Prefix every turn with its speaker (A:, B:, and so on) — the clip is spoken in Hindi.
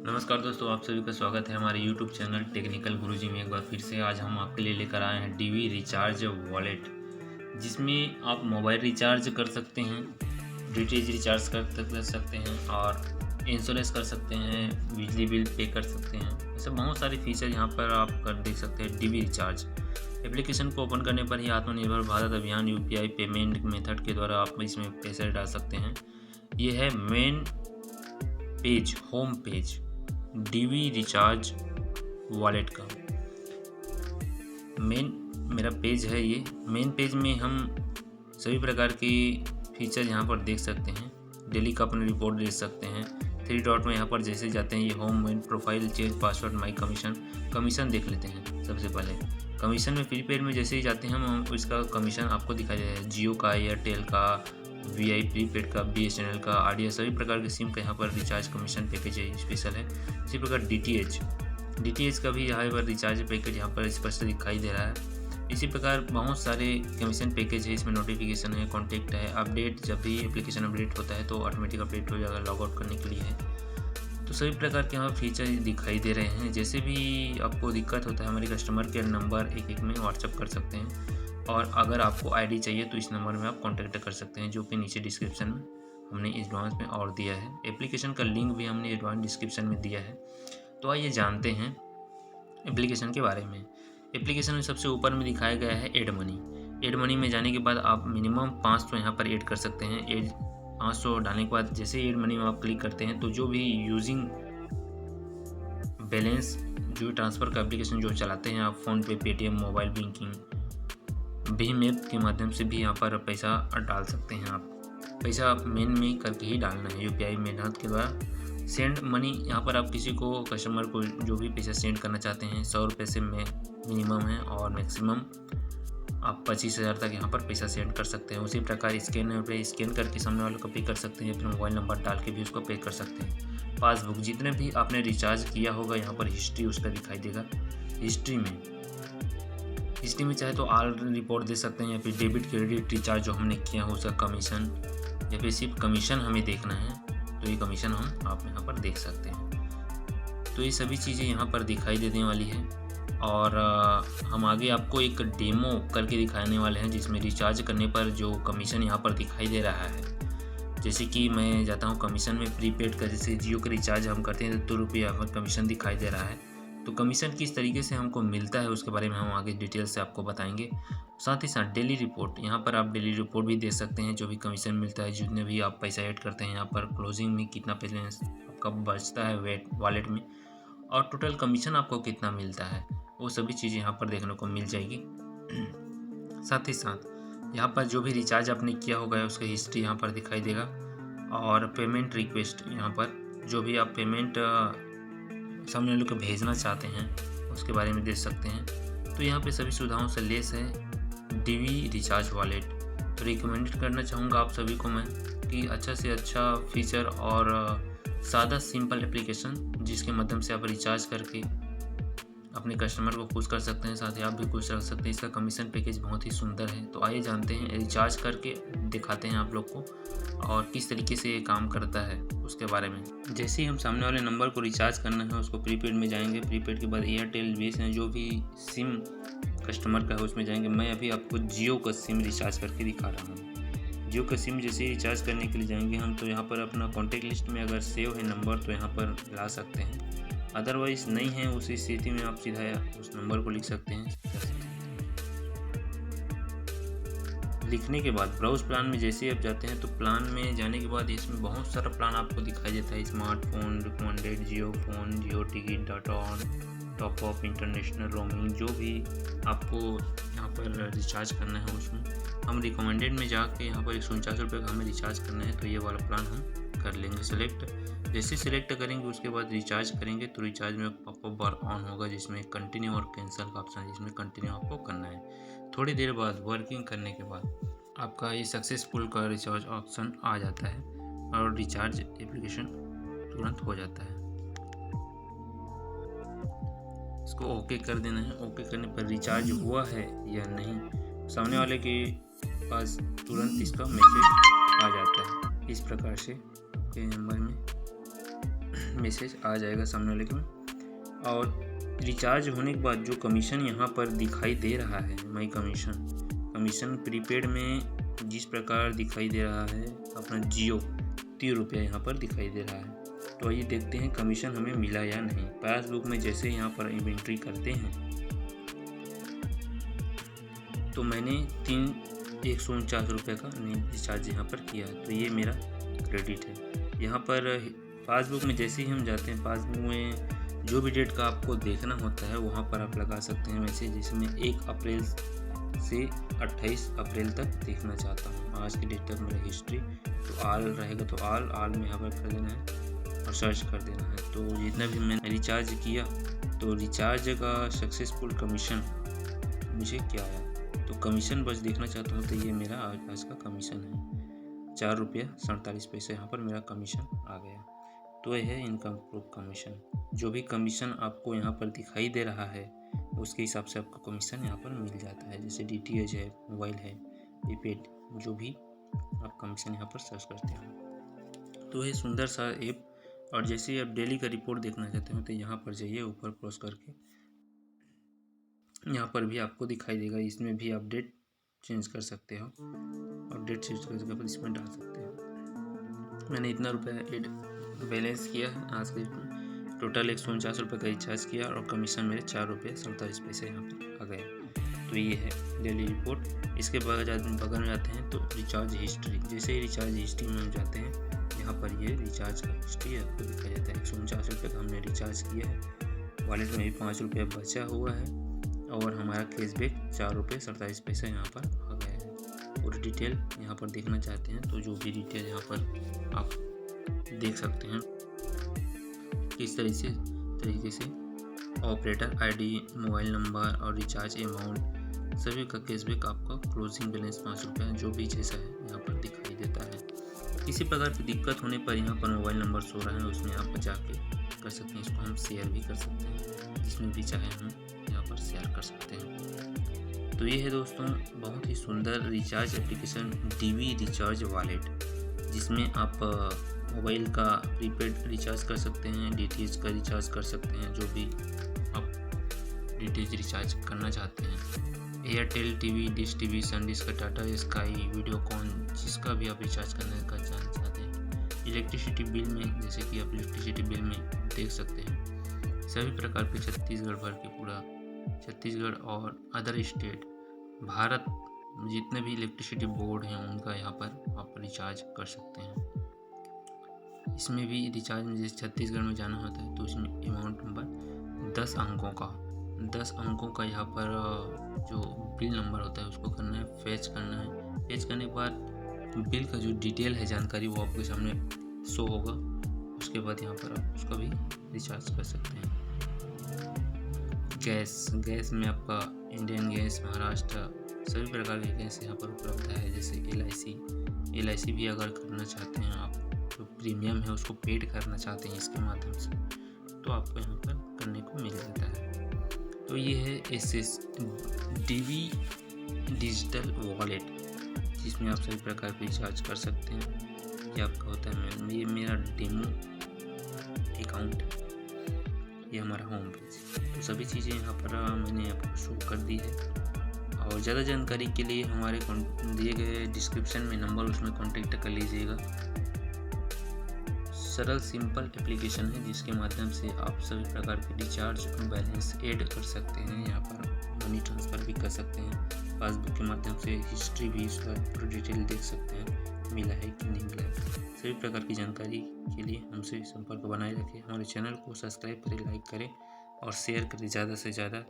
A: नमस्कार दोस्तों, आप सभी का स्वागत है हमारे YouTube चैनल टेक्निकल गुरुजी में। एक बार फिर से आज हम आपके लिए लेकर आए हैं डीवी रिचार्ज वॉलेट, जिसमें आप मोबाइल रिचार्ज कर सकते हैं, डीटीएच रिचार्ज कर सकते हैं और इंश्योरेंस कर सकते हैं, बिजली बिल पे कर सकते हैं। ऐसे बहुत सारे फीचर यहाँ पर आप कर देख सकते हैं। डीवी रिचार्ज एप्लीकेशन को ओपन करने पर ही आत्मनिर्भर भारत अभियान यूपीआई पेमेंट मेथड के द्वारा आप इसमें पैसे डाल सकते हैं। ये है main page, home page DV recharge wallet का मेरा पेज है। ये मेन पेज में हम सभी प्रकार की फीचर यहाँ पर देख सकते हैं। डेली का अपने रिपोर्ट देख सकते हैं। 3 डॉट में यहाँ पर जैसे जाते हैं, ये home main profile, change password, my commission देख लेते हैं। सबसे पहले कमीशन में प्रीपेड में जैसे ही जाते हैं हम इसका कमीशन आपको दिखाई देगा। जियो का, एयरटेल का, वीआई प्रीपेड का, बीएसएनएल का, आइडिया, सभी प्रकार के सिम का यहाँ पर रिचार्ज कमीशन पैकेज है, स्पेशल है। इसी प्रकार डीटीएच का भी यहाँ पर रिचार्ज पैकेज यहाँ पर स्पष्ट दिखाई दे रहा है। इसी प्रकार बहुत सारे कमीशन पैकेज है। इसमें नोटिफिकेशन है, कॉन्टैक्ट है, अपडेट, जब भी एप्लीकेशन अपडेट होता है तो ऑटोमेटिक अपडेट हो जाएगा लॉग आउट करने के लिए है। तो सभी प्रकार के यहाँ फीचर दिखाई दे रहे हैं। जैसे भी आपको दिक्कत होता है, हमारे कस्टमर केयर नंबर एक में व्हाट्सअप कर सकते हैं, और अगर आपको आईडी चाहिए तो इस नंबर में आप कांटेक्ट कर सकते हैं, जो कि नीचे डिस्क्रिप्शन में हमने एडवांस में और दिया है। एप्लीकेशन का लिंक भी हमने एडवांस डिस्क्रिप्शन में दिया है। तो आइए जानते हैं एप्लीकेशन के बारे में। एप्लीकेशन में सबसे ऊपर में दिखाया गया है ऐड मनी। ऐड मनी में जाने के बाद आप मिनिमम 500 यहाँ पर ऐड कर सकते हैं। 500 डालने के बाद जैसे ऐड मनी में आप क्लिक करते हैं तो जो भी यूजिंग बैलेंस, जो ट्रांसफ़र का एप्लीकेशन जो चलाते हैं आप, PhonePe, Paytm, mobile banking, Bhim app के माध्यम से भी यहाँ पर पैसा डाल सकते हैं। आप पैसा मेन में करके ही डालना है, यूपीआई मेथड के द्वारा। सेंड मनी, यहाँ पर आप किसी को, कस्टमर को जो भी पैसा सेंड करना चाहते हैं, 100 रुपये से में मिनिमम है और मैक्सिमम आप 25,000 तक यहाँ पर पैसा सेंड कर सकते हैं। उसी प्रकार स्कैनर पे स्कैन करके सामने वाले को पे कर सकते हैं, फिर मोबाइल नंबर डाल के भी उसको पे कर सकते हैं। पासबुक, जितने भी आपने रिचार्ज किया होगा यहाँ पर हिस्ट्री उसका दिखाई देगा। हिस्ट्री में चाहे तो ऑल रिपोर्ट दे सकते हैं, या फिर डेबिट क्रेडिट रिचार्ज जो हमने किया हो उसका कमीशन, या फिर सिर्फ कमीशन हमें देखना है तो ये कमीशन आप यहाँ पर देख सकते हैं। तो ये सभी चीज़ें यहाँ पर दिखाई देने वाली है। और हम आगे आपको एक डेमो करके दिखाने वाले हैं, जिसमें रिचार्ज करने पर जो कमीशन यहाँ पर दिखाई दे रहा है। जैसे कि मैं जाता हूँ कमीशन में, प्रीपेड का, जैसे जियो का रिचार्ज हम करते हैं तो 2 रुपये पर कमीशन दिखाई दे रहा है। तो कमीशन किस तरीके से हमको मिलता है उसके बारे में हम आगे डिटेल से आपको बताएंगे। साथ ही साथ डेली रिपोर्ट, यहाँ पर आप डेली रिपोर्ट भी दे सकते हैं, जो भी कमीशन मिलता है, जितने भी आप पैसा ऐड करते हैं, यहाँ पर क्लोजिंग में कितना पैसा आपका बचता है वॉलेट में, और टोटल कमीशन आपको कितना मिलता है, वो सभी चीज़ें यहाँ पर देखने को मिल जाएगी। साथ ही साथ यहाँ पर जो भी रिचार्ज आपने किया होगा उसका हिस्ट्री यहाँ पर दिखाई देगा, और पेमेंट रिक्वेस्ट, यहाँ पर जो भी आप पेमेंट सामने वाले को भेजना चाहते हैं उसके बारे में देख सकते हैं। तो यहाँ पे सभी सुविधाओं से लेस है डीवी रिचार्ज वॉलेट। तो रिकमेंडेड करना चाहूँगा आप सभी को मैं कि अच्छा से अच्छा फीचर और सादा सिंपल एप्लीकेशन, जिसके माध्यम से आप रिचार्ज करके अपने कस्टमर को खुश कर सकते हैं, साथ ही आप भी खुश रख सकते हैं। इसका कमीशन पैकेज बहुत ही सुंदर है। तो आइए जानते हैं, रिचार्ज करके दिखाते हैं आप लोग को और किस तरीके से ये काम करता है उसके बारे में। जैसे ही हम सामने वाले नंबर को रिचार्ज करना है, उसको प्रीपेड में जाएंगे। प्रीपेड के बाद एयरटेल, बीएसएनएल, जो भी सिम कस्टमर का है उसमें जाएंगे। मैं अभी आपको जियो का सिम रिचार्ज करके दिखा रहा हूँ। जियो का सिम जैसे ही रिचार्ज करने के लिए जाएंगे हम, तो यहाँ पर अपना कॉन्टैक्ट लिस्ट में अगर सेव है नंबर तो यहाँ पर ला सकते हैं, अदरवाइज नहीं है उसी स्थिति में आप सीधा उस नंबर को लिख सकते हैं। लिखने के बाद ब्राउज प्लान में जैसे ही आप जाते हैं, तो प्लान में जाने के बाद इसमें बहुत सारा प्लान आपको दिखाई देता है। Smartphone, recommended, Jio phone, Jio ticket, data on, top up, international roaming, जो भी आपको यहाँ पर रिचार्ज करना है उसमें हम रिकमेंडेड में जाके यहाँ पर 149 रुपये का हमें रिचार्ज करना है, तो ये वाला प्लान हम कर लेंगे सेलेक्ट। जैसे सिलेक्ट करेंगे उसके बाद रिचार्ज करेंगे, तो रिचार्ज में पॉपअप बार ऑन होगा, जिसमें कंटिन्यू और कैंसिल का ऑप्शन है, जिसमें कंटिन्यू आपको करना है। थोड़ी देर बाद वर्किंग करने के बाद आपका ये सक्सेसफुल का रिचार्ज ऑप्शन आ जाता है और रिचार्ज एप्लीकेशन तुरंत हो जाता है। इसको ओके कर देना है। ओके करने पर रिचार्ज हुआ है या नहीं, सामने वाले के पास तुरंत इसका मैसेज आ जाता है। इस प्रकार से आपके नंबर में मैसेज आ जाएगा सामने वाले को। और रिचार्ज होने के बाद जो कमीशन यहाँ पर दिखाई दे रहा है, माई कमीशन प्रीपेड में जिस प्रकार दिखाई दे रहा है अपना जियो 30 रुपया यहाँ पर दिखाई दे रहा है। तो आइए देखते हैं कमीशन हमें मिला या नहीं। पासबुक में जैसे यहाँ पर इन्वेंट्री करते हैं तो मैंने 149 रुपये का रिचार्ज यहाँ पर किया, तो ये मेरा क्रेडिट है। यहाँ पर पासबुक में जैसे ही हम जाते हैं, पासबुक में जो भी डेट का आपको देखना होता है वहाँ पर आप लगा सकते हैं मैसेज, जिसमें 1 अप्रैल से 28 अप्रैल तक देखना चाहता हूँ, आज की डेट तक मेरा हिस्ट्री। तो आल रहेगा तो आल में यहाँ पर कर देना है और सर्च कर देना है। तो जितना भी मैंने रिचार्ज किया तो रिचार्ज का सक्सेसफुल कमीशन मुझे क्या आया, तो कमीशन बस देखना चाहता हूँ। तो ये मेरा आज का कमीशन है, 4 रुपया 47 पैसे यहाँ पर मेरा कमीशन आ गया। तो यह है इनकम प्रूफ कमीशन। जो भी कमीशन आपको यहाँ पर दिखाई दे रहा है उसके हिसाब से आपको कमीशन यहाँ पर मिल जाता है। जैसे DTH है, मोबाइल है, प्रीपेड, जो भी आप कमीशन यहाँ पर सर्च करते हो। तो ये सुंदर सा ऐप। और जैसे ही आप डेली का रिपोर्ट देखना चाहते हो तो यहाँ पर जाइए, ऊपर क्रॉस करके यहाँ पर भी आपको दिखाई देगा। इसमें भी आप डेट चेंज कर सकते हो और डेट चेंज करके पर इसमें डाल सकते हो। मैंने इतना रुपया बैलेंस किया है आज के टोटल 149 रुपये का रिचार्ज किया और कमीशन मेरे 4 रुपये 47 पैसे यहाँ पर आ गए। तो ये है डेली रिपोर्ट। इसके बगल में जाते हैं तो रिचार्ज हिस्ट्री। जैसे ही रिचार्ज हिस्ट्री में हम जाते हैं यहाँ पर ये रिचार्ज का हिस्ट्री आपको दिखाई देता है। 149 रुपये का हमने रिचार्ज किया है, वॉलेट में भी 5 रुपये बचा हुआ है और हमारा कैशबैक 4 रुपये 47 पैसे यहाँ पर आ गया है। पूरी डिटेल यहाँ पर देखना चाहते हैं तो जो भी डिटेल यहाँ पर आप देख सकते हैं किस तरीके से ऑपरेटर आईडी, मोबाइल नंबर और रिचार्ज अमाउंट सभी का कैशबैक आपका क्लोजिंग बैलेंस 5 रुपये जो भी जैसा है यहाँ पर दिखाई देता है। किसी प्रकार की दिक्कत होने पर यहाँ पर मोबाइल नंबर शो रहा है, उसमें आप जाके कर सकते हैं। इसको हम शेयर भी कर सकते हैं, जिसमें भी चाहे हम यहाँ पर शेयर कर सकते हैं। तो ये है दोस्तों बहुत ही सुंदर recharge application DV recharge wallet, जिसमें आप मोबाइल का प्रीपेड रिचार्ज कर सकते हैं, DTH का रिचार्ज कर सकते हैं, जो भी आप DTH रिचार्ज करना चाहते हैं। एयरटेल TV, डिश TV, सनडिश का, टाटा स्काई, वीडियोकॉन, जिसका भी आप रिचार्ज करने का जानना चाहते हैं। इलेक्ट्रिसिटी बिल में जैसे कि आप इलेक्ट्रिसिटी बिल में देख सकते हैं सभी प्रकार के छत्तीसगढ़ भर के पूरा छत्तीसगढ़ और अदर स्टेट भारत जितने भी इलेक्ट्रिसिटी बोर्ड हैं उनका यहाँ पर आप रिचार्ज कर सकते हैं। इसमें भी रिचार्ज में जैसे छत्तीसगढ़ में जाना होता है तो इसमें अमाउंट नंबर 10 अंकों का यहाँ पर जो बिल नंबर होता है उसको करना है, फैच करना है। फैच करने के बाद बिल का जो डिटेल है जानकारी वो आपके सामने शो होगा। उसके बाद यहाँ पर आप उसका भी रिचार्ज कर सकते हैं। गैस में आपका इंडियन गैस, महाराष्ट्र, सभी प्रकार के गैस यहाँ पर उपलब्ध है। जैसे LIC भी अगर करना चाहते हैं आप, जो प्रीमियम है उसको पेड करना चाहते हैं इसके माध्यम से, तो आपको यहाँ पर करने को मिल जाता है। तो ये है DV डिजिटल वॉलेट, जिसमें आप सभी प्रकार के रिचार्ज कर सकते हैं। ये आपका होता है, ये मेरा डेमो अकाउंट, ये हमारा होम पेज। तो सभी चीज़ें यहाँ पर मैंने आपको शो कर दी है। और ज़्यादा जानकारी के लिए हमारे दिए गए डिस्क्रिप्शन में नंबर, उसमें कॉन्टेक्ट कर लीजिएगा। सरल सिंपल एप्लीकेशन है जिसके माध्यम से आप सभी प्रकार के रिचार्ज बैलेंस ऐड कर सकते हैं। यहाँ पर मनी ट्रांसफ़र भी कर सकते हैं। पासबुक के माध्यम से हिस्ट्री भी उसका पूरी डिटेल देख सकते हैं, मिला है कि नहीं मिला है। सभी प्रकार की जानकारी के लिए हमसे संपर्क बनाए रखें। हमारे चैनल को सब्सक्राइब करें, लाइक करें और शेयर करें ज़्यादा से ज़्यादा।